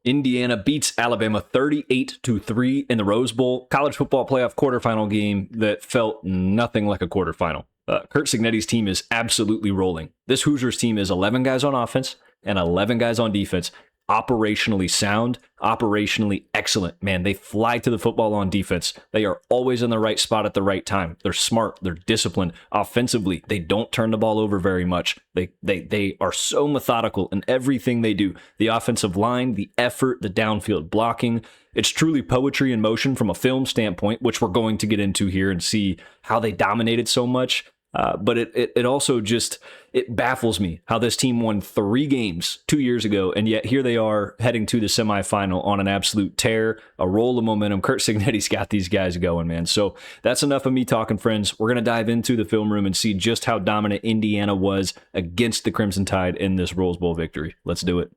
Indiana beats Alabama 38-3 in the Rose Bowl, college football playoff quarterfinal game that felt nothing like a quarterfinal. Curt Cignetti's team is absolutely rolling. This Hoosiers team is 11 guys on offense and 11 guys on defense. Operationally sound, operationally excellent. Man, they fly to the football on defense. They are always in the right spot at the right time. They're smart. They're disciplined. Offensively, they don't turn the ball over very much. They are so methodical in everything they do. The offensive line, the effort, the downfield blocking. It's truly poetry in motion from a film standpoint, which we're going to get into here and see how they dominated so much. But it also just, it baffles me how this team won 3 games 2 years ago, and yet here they are heading to the semifinal on an absolute tear, a roll of momentum. Curt Cignetti's got these guys going, man. So that's enough of me talking, friends. We're going to dive into the film room and see just how dominant Indiana was against the Crimson Tide in this Rose Bowl victory. Let's do it.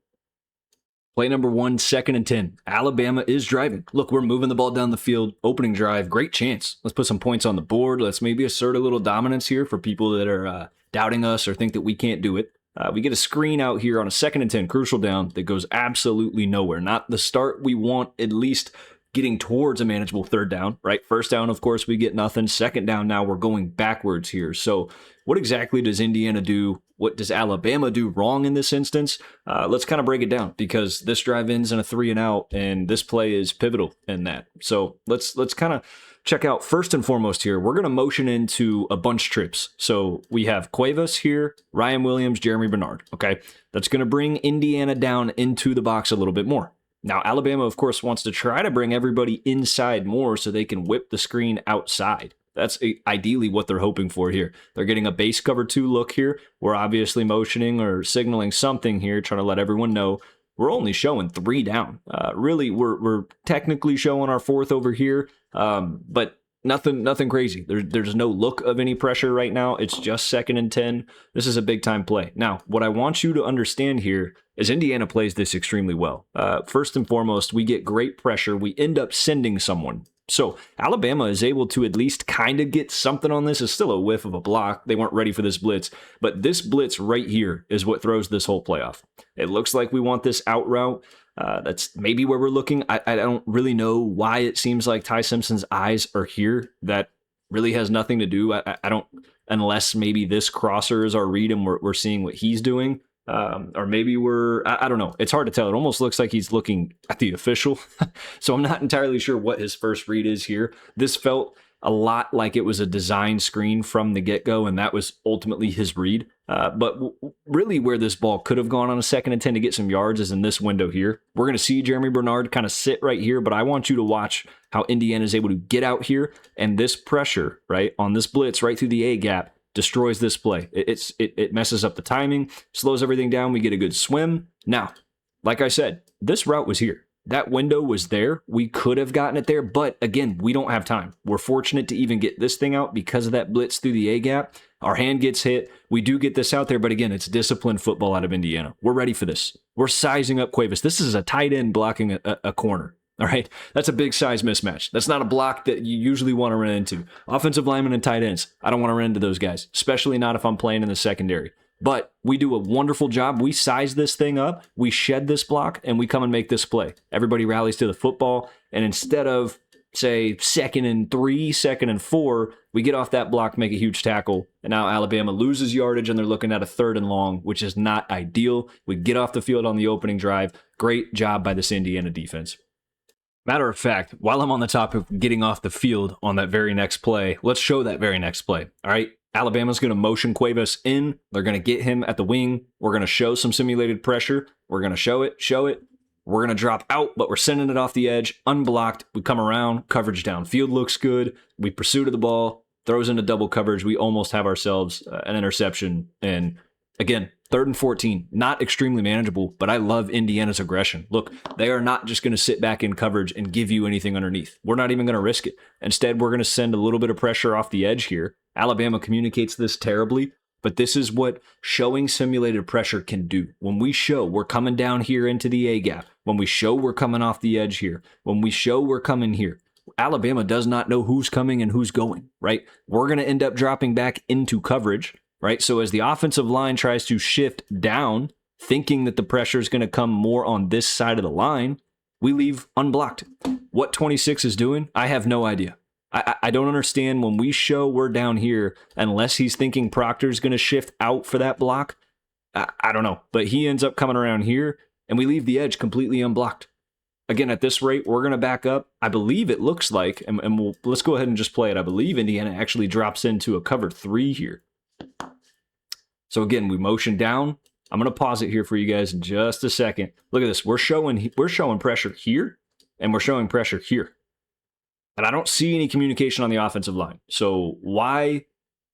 Play number 1, 2nd and 10. Alabama is driving. Look, we're moving the ball down the field. Opening drive, great chance. Let's put some points on the board. Let's maybe assert a little dominance here for people that are doubting us or think that we can't do it. We get a screen out here on a 2nd and 10, crucial down, that goes absolutely nowhere. Not the start we want, at least getting towards a manageable 3rd down, right? 1st down, of course, we get nothing. 2nd down, now we're going backwards here. So what exactly does Indiana do? What does Alabama do wrong in this instance? Let's kind of break it down, because this drive ends in a 3 and out, and this play is pivotal in that. So let's kind of check out first and foremost here. We're going to motion into a bunch trips. So we have Cuevas here, Ryan Williams, Jeremy Bernard. Okay, that's going to bring Indiana down into the box a little bit more. Now, Alabama, of course, wants to try to bring everybody inside more so they can whip the screen outside. That's ideally what they're hoping for here. They're getting a base cover 2 look here. We're obviously motioning or signaling something here, trying to let everyone know we're only showing 3 down. Really, we're technically showing our 4th over here, but nothing crazy. There's no look of any pressure right now. It's just 2nd and 10. This is a big time play. Now, what I want you to understand here is Indiana plays this extremely well. First and foremost, we get great pressure. We end up sending someone. So Alabama is able to at least kind of get something on this. It's still a whiff of a block. They weren't ready for this blitz, but this blitz right here is what throws this whole play off. It looks like we want this out route. That's maybe where we're looking. I don't really know why it seems like Ty Simpson's eyes are here. That really has nothing to do. I don't, unless maybe this crosser is our read and we're seeing what he's doing. Or maybe I don't know. It's hard to tell. It almost looks like he's looking at the official. So I'm not entirely sure what his first read is here. This felt a lot like it was a design screen from the get-go, and that was ultimately his read. But really where this ball could have gone on a 2nd and 10 to get some yards is in this window here. We're going to see Jeremy Bernard kind of sit right here, but I want you to watch how Indiana is able to get out here, and this pressure, right, on this blitz right through the A-gap destroys this play. It messes up the timing, slows everything down. We get a good swim. Now, like I said, this route was here. That window was there. We could have gotten it there, but again, we don't have time. We're fortunate to even get this thing out because of that blitz through the A-gap. Our hand gets hit. We do get this out there, but again, it's disciplined football out of Indiana. We're ready for this. We're sizing up Cuevas. This is a tight end blocking a corner. All right, that's a big size mismatch. That's not a block that you usually want to run into. Offensive linemen and tight ends, I don't want to run into those guys, especially not if I'm playing in the secondary. But we do a wonderful job. We size this thing up, we shed this block, and we come and make this play. Everybody rallies to the football, and instead of, say, 2nd and 3, 2nd and 4, we get off that block, make a huge tackle, and now Alabama loses yardage, and they're looking at a 3rd and long, which is not ideal. We get off the field on the opening drive. Great job by this Indiana defense. Matter of fact, while I'm on the topic of getting off the field on that very next play, let's show that very next play. All right, Alabama's going to motion Cuevas in. They're going to get him at the wing. We're going to show some simulated pressure. We're going to show it. We're going to drop out, but we're sending it off the edge, unblocked. We come around, coverage downfield looks good. We pursue to the ball, throws into double coverage. We almost have ourselves an interception. And again, 3rd and 14, not extremely manageable, but I love Indiana's aggression. Look, they are not just going to sit back in coverage and give you anything underneath. We're not even going to risk it. Instead, we're going to send a little bit of pressure off the edge here. Alabama communicates this terribly, but this is what showing simulated pressure can do. When we show we're coming down here into the A-gap, when we show we're coming off the edge here, when we show we're coming here, Alabama does not know who's coming and who's going, right? We're going to end up dropping back into coverage, right? So as the offensive line tries to shift down, thinking that the pressure is going to come more on this side of the line, we leave unblocked. What 26 is doing, I have no idea. I don't understand when we show we're down here, unless he's thinking Proctor's going to shift out for that block. I don't know, but he ends up coming around here, and we leave the edge completely unblocked. Again, at this rate, we're going to back up. I believe it looks like, and let's go ahead and just play it. I believe Indiana actually drops into a cover 3 here. So again, we motion down. I'm going to pause it here for you guys in just a second. Look at this. We're showing pressure here, and we're showing pressure here. And I don't see any communication on the offensive line. So why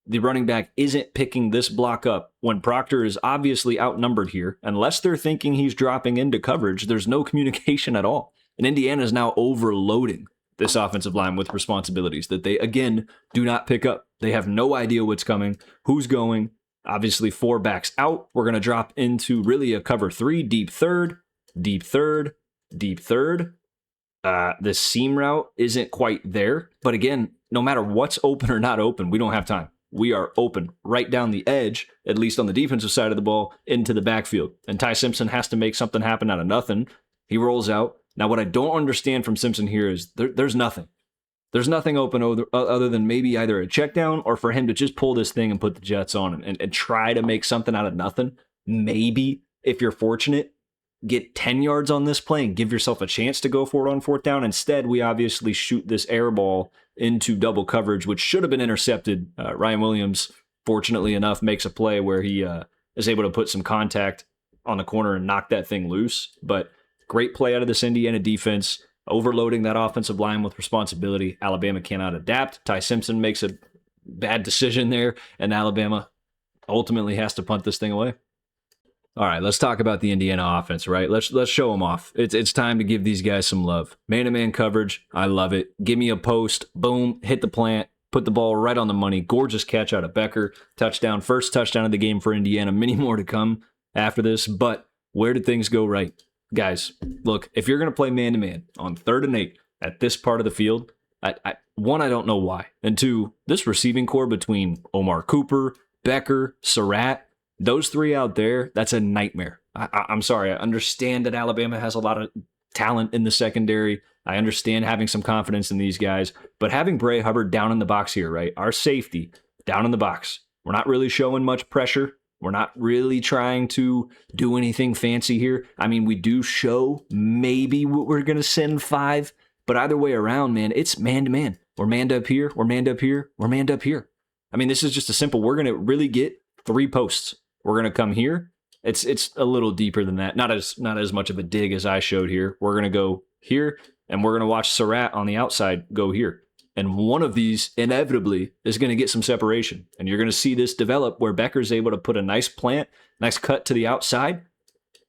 the running back isn't picking this block up when Proctor is obviously outnumbered here, unless they're thinking he's dropping into coverage, there's no communication at all. And Indiana is now overloading this offensive line with responsibilities that they, again, do not pick up. They have no idea what's coming, who's going. Obviously, 4 backs out. We're going to drop into really a cover 3, deep third, deep third, deep third. The seam route isn't quite there. But again, no matter what's open or not open, we don't have time. We are open right down the edge, at least on the defensive side of the ball, into the backfield. And Ty Simpson has to make something happen out of nothing. He rolls out. Now, what I don't understand from Simpson here is there's nothing. There's nothing open other than maybe either a check down or for him to just pull this thing and put the Jets on and try to make something out of nothing. Maybe, if you're fortunate, get 10 yards on this play and give yourself a chance to go for it on 4th down. Instead, we obviously shoot this air ball into double coverage, which should have been intercepted. Ryan Williams, fortunately enough, makes a play where he is able to put some contact on the corner and knock that thing loose. But great play out of this Indiana defense, overloading that offensive line with responsibility. Alabama cannot adapt. Ty Simpson makes a bad decision there, and Alabama ultimately has to punt this thing away. All right, let's talk about the Indiana offense, right? Let's show them off. It's time to give these guys some love. Man-to-man coverage, I love it. Give me a post, boom, hit the plant, put the ball right on the money. Gorgeous catch out of Becker. Touchdown, first touchdown of the game for Indiana. Many more to come after this, but where did things go right? Guys, look, if you're going to play man-to-man on 3rd and 8 at this part of the field, one, I don't know why. And 2, this receiving core between Omar Cooper, Becker, Surratt, those 3 out there, that's a nightmare. I'm sorry. I understand that Alabama has a lot of talent in the secondary. I understand having some confidence in these guys. But having Bray Hubbard down in the box here, right? Our safety down in the box. We're not really showing much pressure. We're not really trying to do anything fancy here. I mean, we do show maybe we're going to send 5. But either way around, man, it's man-to-man. We're manned up here. We're manned up here. We're manned up here. I mean, this is just a simple, we're going to really get 3 posts. We're going to come here. It's a little deeper than that. Not as much of a dig as I showed here. We're going to go here, and we're going to watch Surratt on the outside go here. And one of these inevitably is going to get some separation. And you're going to see this develop where Becker's able to put a nice plant, nice cut to the outside,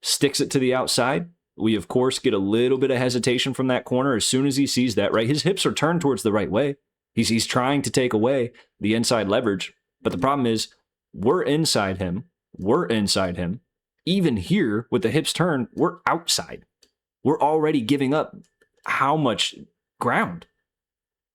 sticks it to the outside. We, of course, get a little bit of hesitation from that corner as soon as he sees that, right? His hips are turned towards the right way. He's trying to take away the inside leverage. But the problem is we're inside him. We're inside him. Even here, with the hips turned, we're outside. We're already giving up how much ground?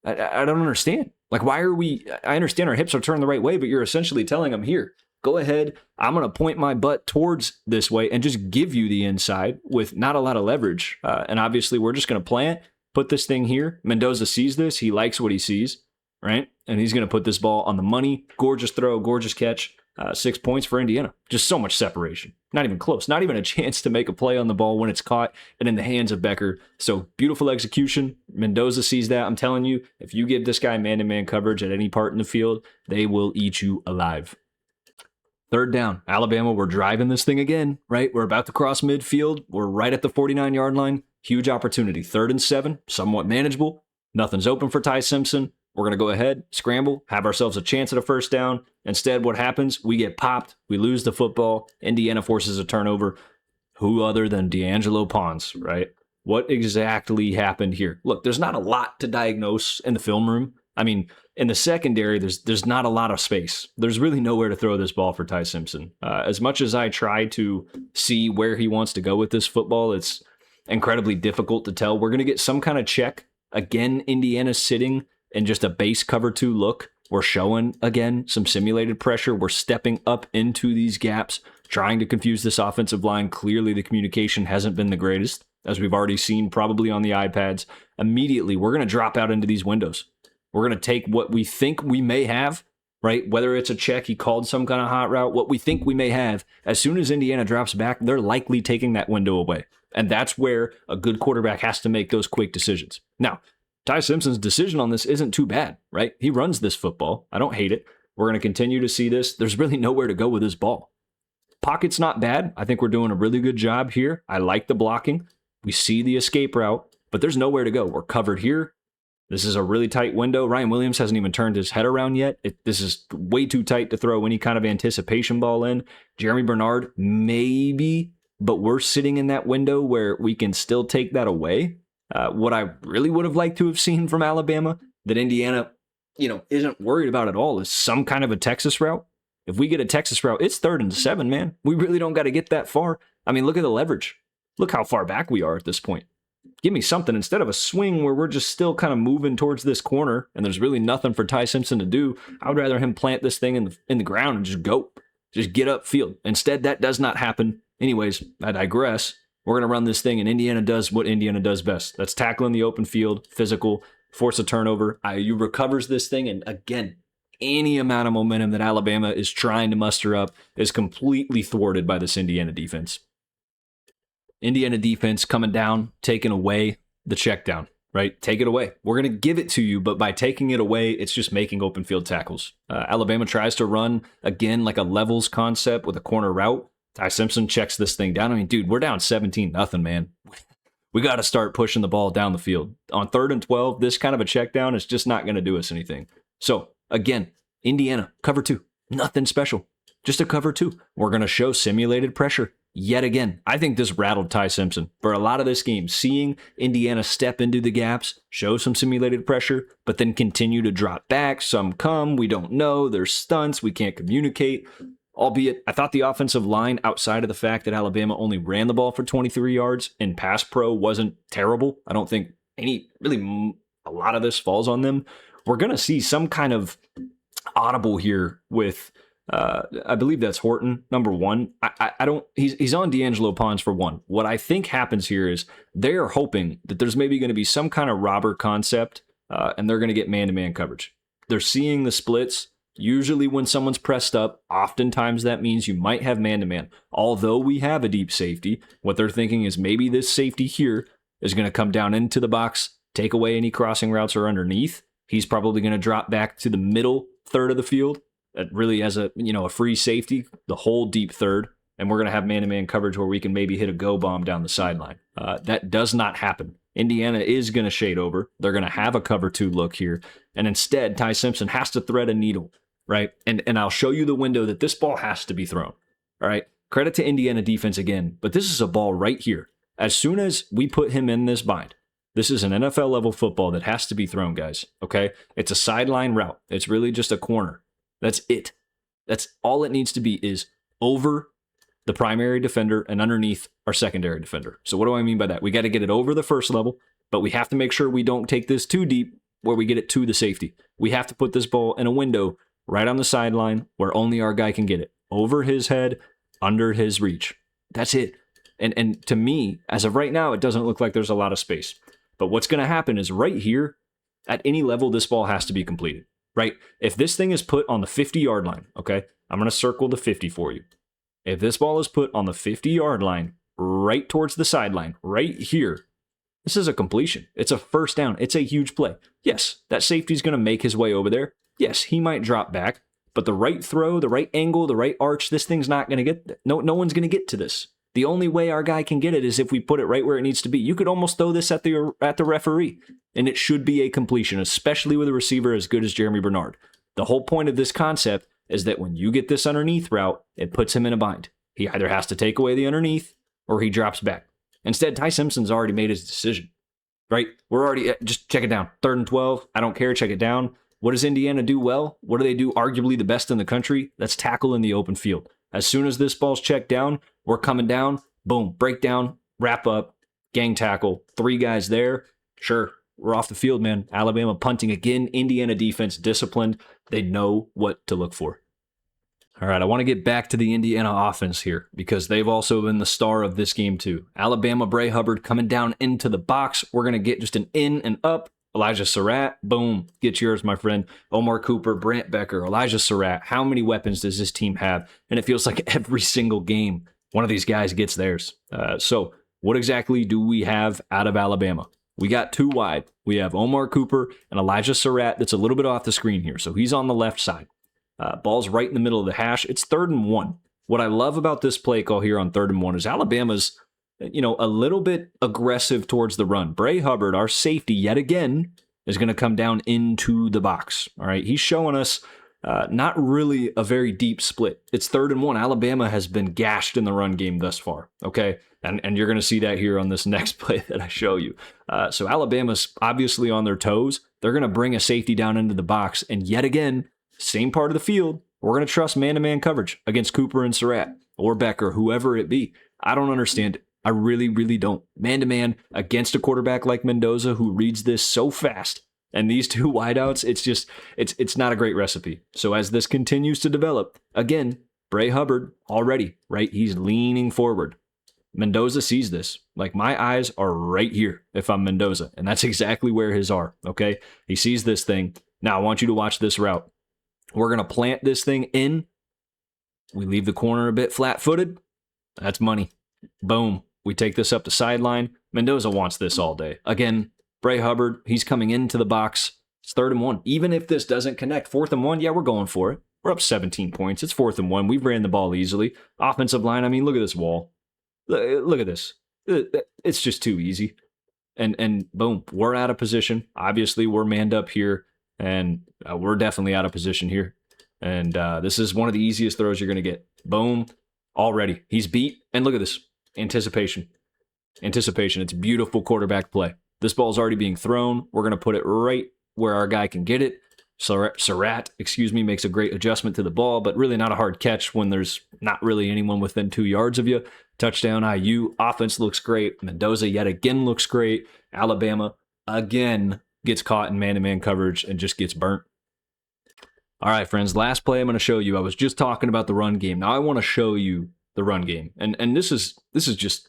I don't understand. Like, why are we... I understand our hips are turned the right way, but you're essentially telling them, here, go ahead. I'm going to point my butt towards this way and just give you the inside with not a lot of leverage. And obviously, we're just going to plant, put this thing here. Mendoza sees this. He likes what he sees, right? And he's going to put this ball on the money. Gorgeous throw, gorgeous catch. 6 points for Indiana. Just so much separation. Not even close. Not even a chance to make a play on the ball when it's caught and in the hands of Becker. So beautiful execution. Mendoza sees that. I'm telling you, if you give this guy man-to-man coverage at any part in the field, they will eat you alive. 3rd down. Alabama, we're driving this thing again, right? We're about to cross midfield. We're right at the 49-yard line. Huge opportunity. 3rd and 7. Somewhat manageable. Nothing's open for Ty Simpson. We're going to go ahead, scramble, have ourselves a chance at a 1st down. Instead, what happens? We get popped. We lose the football. Indiana forces a turnover. Who other than D'Angelo Pons, right? What exactly happened here? Look, there's not a lot to diagnose in the film room. I mean, in the secondary, there's not a lot of space. There's really nowhere to throw this ball for Ty Simpson. As much as I try to see where he wants to go with this football, it's incredibly difficult to tell. We're going to get some kind of check. Again, Indiana sitting in just a base cover 2 look. We're showing, again, some simulated pressure. We're stepping up into these gaps, trying to confuse this offensive line. Clearly, the communication hasn't been the greatest, as we've already seen probably on the iPads. Immediately, we're going to drop out into these windows. We're going to take what we think we may have, right? Whether it's a check, he called some kind of hot route, what we think we may have. As soon as Indiana drops back, they're likely taking that window away. And that's where a good quarterback has to make those quick decisions. Now, Ty Simpson's decision on this isn't too bad, right? He runs this football. I don't hate it. We're going to continue to see this. There's really nowhere to go with this ball. Pocket's not bad. I think we're doing a really good job here. I like the blocking. We see the escape route, but there's nowhere to go. We're covered here. This is a really tight window. Ryan Williams hasn't even turned his head around yet. This is way too tight to throw any kind of anticipation ball in. Jeremy Bernard, maybe, but we're sitting in that window where we can still take that away. What I really would have liked to have seen from Alabama, that Indiana, isn't worried about at all, is some kind of a Texas route. If we get a Texas route, it's 3rd and 7, man. We really don't got to get that far. I mean, look at the leverage. Look how far back we are at this point. Give me something instead of a swing where we're just still kind of moving towards this corner and there's really nothing for Ty Simpson to do. I would rather him plant this thing in the ground and just go. Just get upfield. Instead, that does not happen. Anyways, I digress. We're going to run this thing, and Indiana does what Indiana does best. That's tackling the open field, physical, force a turnover. IU recovers this thing, and again, any amount of momentum that Alabama is trying to muster up is completely thwarted by this Indiana defense. Indiana defense coming down, taking away the check down, right? Take it away. We're going to give it to you, but by taking it away, it's just making open field tackles. Alabama tries to run, again, like a levels concept with a corner route. Ty Simpson checks this thing down. I mean, dude, we're down 17-0, man. We got to start pushing the ball down the field. On 3rd and 12, this kind of a check down is just not going to do us anything. So, again, Indiana, cover 2. Nothing special. Just a cover 2. We're going to show simulated pressure yet again. I think this rattled Ty Simpson for a lot of this game. Seeing Indiana step into the gaps, show some simulated pressure, but then continue to drop back. Some come. We don't know. There's stunts. We can't communicate. Albeit, I thought the offensive line, outside of the fact that Alabama only ran the ball for 23 yards and pass pro wasn't terrible. I don't think a lot of this falls on them. We're going to see some kind of audible here with, I believe that's Horton, number 1. He's on D'Angelo Pons for 1. What I think happens here is they are hoping that there's maybe going to be some kind of robber concept, and they're going to get man-to-man coverage. They're seeing the splits. Usually when someone's pressed up, oftentimes that means you might have man-to-man. Although we have a deep safety, what they're thinking is maybe this safety here is going to come down into the box, take away any crossing routes or underneath. He's probably going to drop back to the middle third of the field, really as a free safety, the whole deep third, and we're going to have man-to-man coverage where we can maybe hit a go bomb down the sideline. That does not happen. Indiana is going to shade over. They're going to have a cover 2 look here, and instead, Ty Simpson has to thread a needle. Right? And I'll show you the window that this ball has to be thrown. All right? Credit to Indiana defense again, but this is a ball right here. As soon as we put him in this bind, this is an NFL level football that has to be thrown, guys. Okay? It's a sideline route. It's really just a corner. That's it. That's all it needs to be, is over the primary defender and underneath our secondary defender. So what do I mean by that? We got to get it over the first level, but we have to make sure we don't take this too deep where we get it to the safety. We have to put this ball in a window right on the sideline where only our guy can get it. Over his head, under his reach. That's it. And to me, as of right now, it doesn't look like there's a lot of space. But what's going to happen is right here, at any level, this ball has to be completed, right? If this thing is put on the 50-yard line, okay, I'm going to circle the 50 for you. If this ball is put on the 50-yard line, right towards the sideline, right here, this is a completion. It's a first down. It's a huge play. Yes, that safety's going to make his way over there. Yes, he might drop back, but the right throw, the right angle, the right arch, this thing's not going to get, no one's going to get to this. The only way our guy can get it is if we put it right where it needs to be. You could almost throw this at the referee, and it should be a completion, especially with a receiver as good as Jeremy Bernard. The whole point of this concept is that when you get this underneath route, it puts him in a bind. He either has to take away the underneath or he drops back. Instead, Ty Simpson's already made his decision, right? We're already, just check it down. 3rd and 12, I don't care, check it down. What does Indiana do well? What do they do arguably the best in the country? That's tackle in the open field. As soon as this ball's checked down, we're coming down, boom, breakdown, wrap up, gang tackle, 3 guys there. Sure, we're off the field, man. Alabama punting again. Indiana defense disciplined. They know what to look for. All right, I want to get back to the Indiana offense here because they've also been the star of this game too. Alabama, Bray Hubbard coming down into the box. We're going to get just an in and up. Elijah Surratt, boom, get yours, my friend. Omar Cooper, Brant Becker, Elijah Surratt. How many weapons does this team have? And it feels like every single game, one of these guys gets theirs. So what exactly do we have out of Alabama? We got two wide. We have Omar Cooper and Elijah Surratt. That's a little bit off the screen here. So he's on the left side. Ball's right in the middle of the hash. It's 3rd and 1. What I love about this play call here on 3rd and 1 is Alabama's, a little bit aggressive towards the run. Bray Hubbard, our safety, yet again, is going to come down into the box. All right, he's showing us not really a very deep split. It's 3rd and 1. Alabama has been gashed in the run game thus far. Okay, and you're going to see that here on this next play that I show you. So Alabama's obviously on their toes. They're going to bring a safety down into the box, and yet again, same part of the field, we're going to trust man-to-man coverage against Cooper and Surratt or Becker, whoever it be. I don't understand it. I really, really don't. Man-to-man against a quarterback like Mendoza who reads this so fast, and these two wideouts, it's not a great recipe. So as this continues to develop, again, Bray Hubbard already, right? He's leaning forward. Mendoza sees this. Like, my eyes are right here if I'm Mendoza, and that's exactly where his are, okay? He sees this thing. Now, I want you to watch this route. We're going to plant this thing in. We leave the corner a bit flat-footed. That's money. Boom. We take this up the sideline. Mendoza wants this all day. Again, Bray Hubbard, he's coming into the box. It's 3rd and 1. Even if this doesn't connect, 4th and 1, yeah, we're going for it. We're up 17 points. It's 4th and 1. We ran the ball easily. Offensive line, I mean, look at this wall. Look at this. It's just too easy. And boom, we're out of position. Obviously, we're manned up here. And we're definitely out of position here. And this is one of the easiest throws you're going to get. Boom. Already. He's beat. And look at this. Anticipation. It's beautiful quarterback play. This ball's already being thrown. We're going to put it right where our guy can get it. Surratt, makes a great adjustment to the ball, but really not a hard catch when there's not really anyone within 2 yards of you. Touchdown IU. Offense looks great. Mendoza yet again looks great. Alabama again gets caught in man-to-man coverage and just gets burnt. All right, friends, last play I'm going to show you. I was just talking about the run game. Now I want to show you the run game. And this is just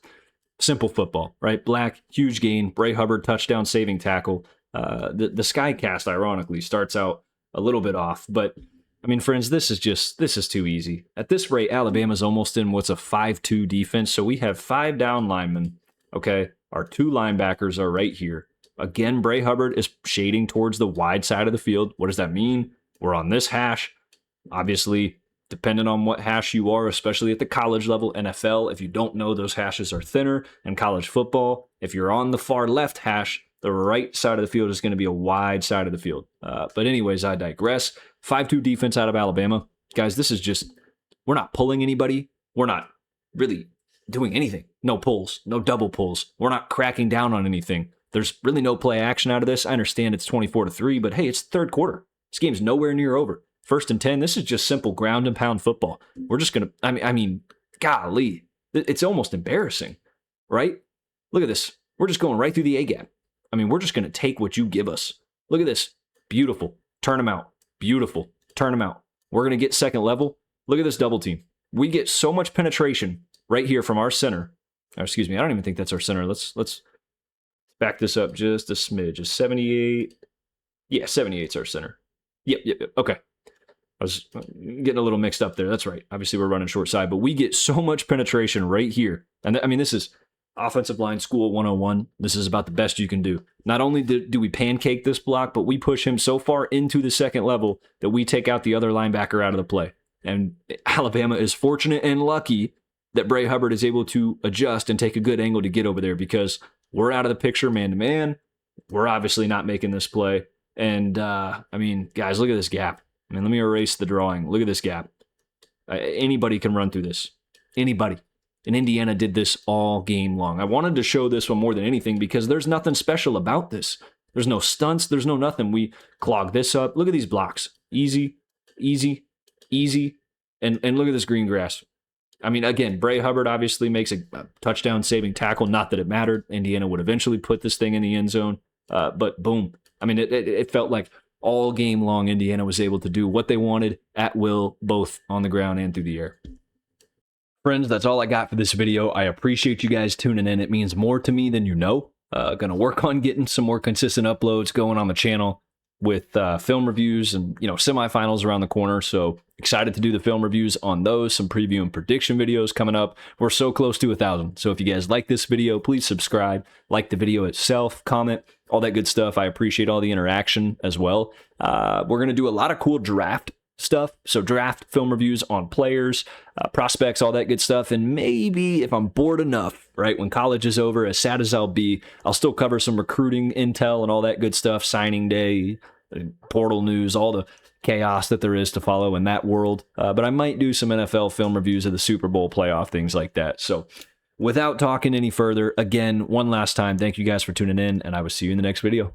simple football, right? Black, huge gain, Bray Hubbard, touchdown, saving tackle. The Skycast, ironically, starts out a little bit off. But, I mean, friends, this is too easy. At this rate, Alabama's almost in what's a 5-2 defense. So we have 5 down linemen, okay? Our 2 linebackers are right here. Again, Bray Hubbard is shading towards the wide side of the field. What does that mean? We're on this hash. Obviously, depending on what hash you are, especially at the college level, NFL, if you don't know, those hashes are thinner. And college football, if you're on the far left hash, the right side of the field is going to be a wide side of the field. But anyways, I digress. 5-2 defense out of Alabama. Guys, this is just, we're not pulling anybody. We're not really doing anything. No pulls, no double pulls. We're not cracking down on anything. There's really no play action out of this. I understand it's 24-3, but hey, it's the 3rd quarter. This game's nowhere near over. 1st and 10, this is just simple ground and pound football. We're just going to, I mean, golly, it's almost embarrassing, right? Look at this. We're just going right through the A-gap. I mean, we're just going to take what you give us. Look at this. Beautiful. Turn them out. Beautiful. Turn them out. We're going to get second level. Look at this double team. We get so much penetration right here from our center. Or excuse me, I don't even think that's our center. Let's back this up just a smidge. Is 78? Yeah, 78's our center. Yep. Okay. I was getting a little mixed up there. That's right. Obviously, we're running short side, but we get so much penetration right here. And I mean, this is offensive line school 101. This is about the best you can do. Not only do we pancake this block, but we push him so far into the second level that we take out the other linebacker out of the play. And Alabama is fortunate and lucky that Bray Hubbard is able to adjust and take a good angle to get over there because we're out of the picture man-to-man. We're obviously not making this play. And, I mean, guys, look at this gap. I mean, let me erase the drawing. Look at this gap. Anybody can run through this. Anybody. And Indiana did this all game long. I wanted to show this one more than anything because there's nothing special about this. There's no stunts. There's no nothing. We clog this up. Look at these blocks. Easy, easy, easy. And look at this green grass. I mean, again, Bray Hubbard obviously makes a touchdown saving tackle. Not that it mattered. Indiana would eventually put this thing in the end zone. But boom. I mean, it felt like all game long, Indiana was able to do what they wanted at will, both on the ground and through the air. Friends, that's all I got for this video. I appreciate you guys tuning in. It means more to me than you know. Gonna work on getting some more consistent uploads going on the channel with film reviews and, semifinals around the corner. So excited to do the film reviews on those, some preview and prediction videos coming up. We're so close to 1,000. So if you guys like this video, please subscribe, like the video itself, comment, all that good stuff. I appreciate all the interaction as well. We're going to do a lot of cool draft stuff. So draft film reviews on players, prospects, all that good stuff. And maybe if I'm bored enough, right, when college is over, as sad as I'll be, I'll still cover some recruiting intel and all that good stuff, signing day, portal news, all the chaos that there is to follow in that world. But I might do some NFL film reviews of the Super Bowl playoff, things like that. So without talking any further, again, one last time, thank you guys for tuning in, and I will see you in the next video.